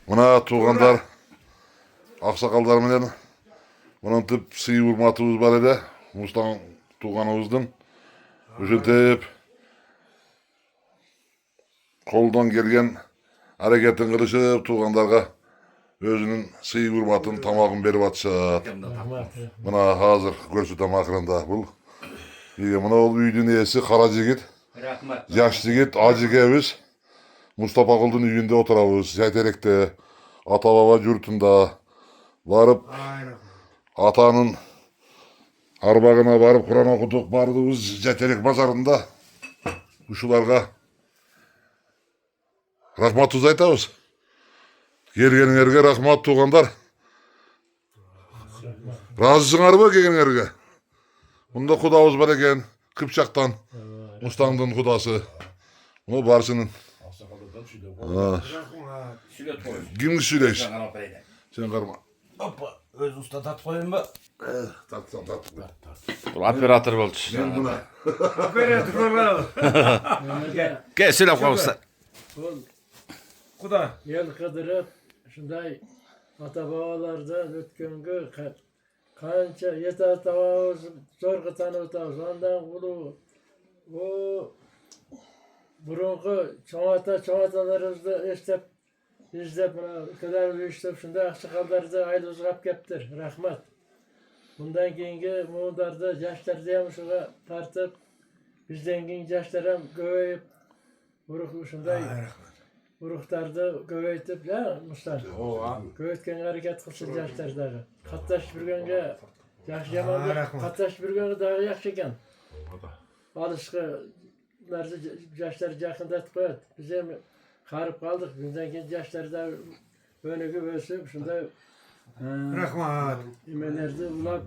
Mına tuğanlar, aksakallar bilen mınantip sıyı urmatыбыз бар ede. Mustang tuğanыбыздın. Uşentip koldan gelgen hareketin kılışıp tuğanlarga özünün sıyı urmatın tamagın berip atışat. Mına hazır görsütem akırında bul. Mına ol üydün iyisi Kara Jigit. Yaş Jigit, Acı Geviz. Mustafa Kıldın üyünde oturabız. Zeyterek'te, ata baba yurtunda varıp atanın arbağına varıp Kur'an okuduk bardığımız Zeyterek pazarında uşularga rahmat tuz aytabız. Gelgenlerge rahmat tuğanlar. Razısыңар mı gelgenlerge? Bunda kudabız var eken Kıpçak'tan Mustang'ın kudası. Bu Barsı'nın. Kimdi süleyş? Sen karma. Hoppa, öz usta tat koyun mu? Tatsan tat. Operator bo'ldi. Ben buna. Operator var. Gel söyle qo'ysa. Kuda. Yel kıdırıp şunday ata babalardan ötkönge kança yeter tavağız zor tanıtavız ondan ulu o burunku çoğatalarımızda izlep buna kadar işlep şunda aksakallarda aylı uzgap keptir rahmat. Bundan keyingi muğdarda yaşlar diyemişuğa tartıp bizden keyin yaşlarım göveyip buruk şunday uruktardı göveytip ya Mustafa. Göveytken hareket kılsın yaşlardaki. Kattaş bir gönge yaş yamandı. Kattaş bir gönge daha yakşıken. Alışkılarda yaşları yakında koyat. Bize karıp kaldık. Bizden keyin yaşları da önüge bölsüp şunda Rahmat. imelerde ulap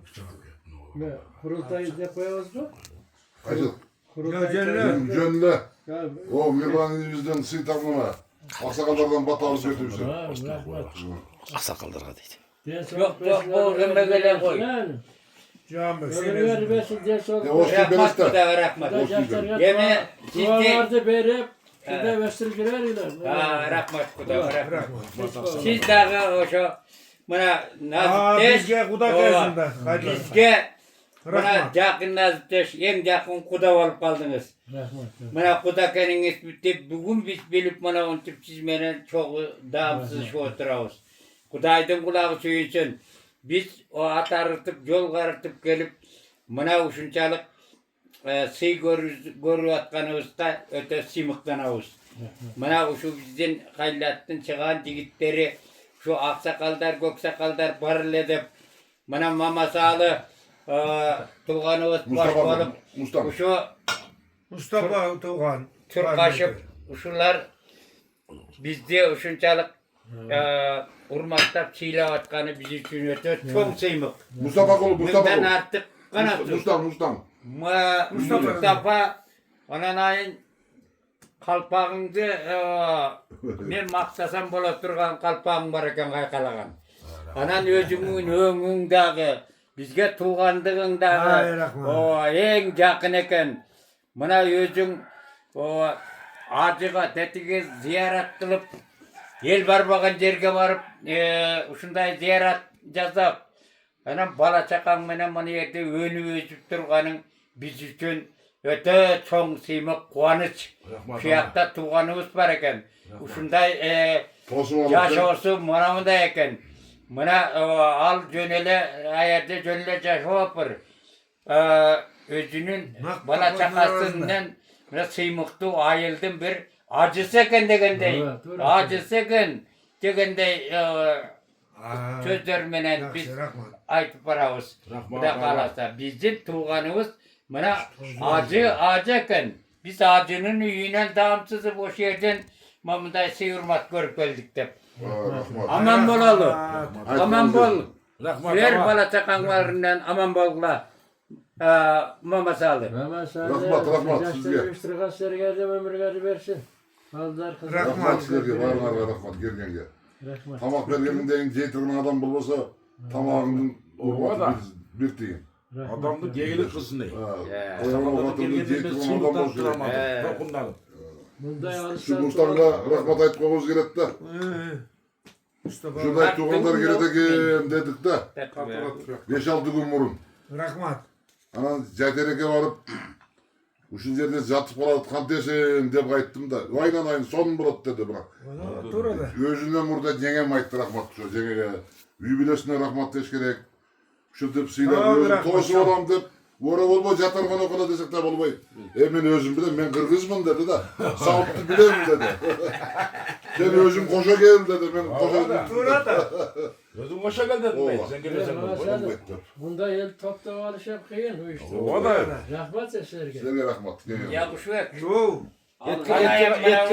kurultayı ne koyuyoruz bu? Hacı. Kurultayı O Mirvan'ın yüzden sıyı tamlama. Aksakallardan batağız götürmüşler. Aksakallarga deydi. Yok bu ömrüne koy. Can bak. Ömrüne versin diye sonra. Hoş Rahmat geldiniz de. da rahmat. Yemin Yemin duvarlarda berip şurada vestirgiler iler. Rahmat kuda rahmat. Rahmat. Siz dağı o şu buna naziteş Bizge kuda gözünde. Hadi. bizge buna Rahmat. yakın naziteş en yakın kuda olup kaldınız. Rahmat. Buna kuda kendiniz bitti bugün biz bilip bana onu siz menen çok damsız şu oturağız. Kudaydın kulağı suyunsun. Biz o at arıtıp yol karıtıp gelip buna uşunçalık sıy görü atkanımızda öte simıklanağız. Bana şu bizden haylattın çıkan yigitleri şu aksakaldar göksakaldar barıl edip bana mama sağlı tuğanımız baş olup Mustafa. şu Mustafa Tuğan. Türkaşıp uşular bizde uşunçalık urmaktap çiğle atkanı bizi için öte çok sıymık. Mustafa kolu, Mustafa Ben kolu. artık kanatım. Mustafa ananayın kalpağındı men maksasam bola turgan kalpağın var eken kaykalagan. Anan özümün öňüňdäki bizge tuğandygyndaky o en jakyn eken. Mına özüň o acıga tetige ziyaret kılıp el barbagan jerge barıp uşunday ziyaret jasap anam bala çakan menen mana yerde önü özüp turganyň biz üçün öte çoň symyk kuanyç. Şu ýakda tuğanybız bar eken. Uşunday yaşaşy manamda eken. Mına al jönele aýerde jönele yaşapyr. Özünün bala çakasından mına symykdy aýyldym bir acısı eken degendey. Acısı eken degendey sözler menen biz aytıp barabız. Buda kalasa bizim tuğanybız mına acı eken. Biz acının üyünen damsızı boş yerden mamınday sıyırmak görüp geldik dep. Aman bolalı. Aman bol. Ver bala çakanlarından aman bolla. Mama sağlı. Rahmat sizge. Üstüne geldi ömürleri versin. Aldılar kızı. Rahmat sizge. Var rahmat gelgenge. Rahmat. Tamak bergeninden zeytirgen adam bulmasa tamamının ormanı bir deyin. Adamdı geyilik kılsın diye. O ormanı zeytirgen adam bulsa. Dokundan. Bunday Şu alışsan Mustafa'na rahmet aytmamız gerek de. Mustafa. Şurada tuğanlar gerekegen dedik de. Bekle. 5-6 gün burun. Rahmat. Ana Ceyterek'e varıp uşun yerde yatıp kalıp kan desin dep ayttım da. Aynen aynen son bulat dedi bana. Ona turada. Özünden burada jengem ayttı rahmat şu jengege. Üybilesine rahmat deş gerek. Şu dep siylep özüm rahmat, toğusu sağ ol. olam dep. Vora olma jatargan okula desek de bolbay. Men özüm bilen men kırgızmın dedi da. Sağlıklı bilem dedi. Sen özüm koşa gel dedi. Men koşa gel. Turada. Özüm hoşa geldin mi? Sen gelirsen Ama bak. sen bunda el topta alışıp kıyın o işte. O da öyle. Rahmat eserge. Size rahmat. Ya bu şu et. Yo. Yetki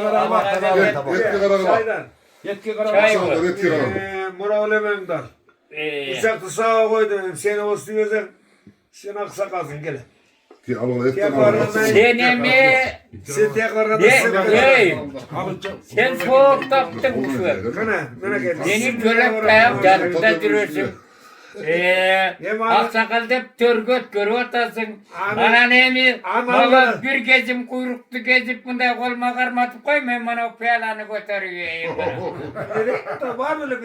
karamak. Etki kararma. Çaydan. Yetki Çay karamak. var. Sağlar etki kararma. Muravlememden. Uçakta sağa koydum. Seni o istiyorsan sen aksakalsın gel. Ki alın etki Tekrardan kararma. Seni mi? Sen tekrardan Hey, sen soğuk taktın bu şu et. Kana gel. Beni görüp kayıp yanında duruyorsun. Aksakal dep törgöt görüp otasın. Bana ne mi? Valla bir gezim kuyruklu gezip bunda kolma karmatıp koymayın bana o piyalanı götürüyor. Var öyle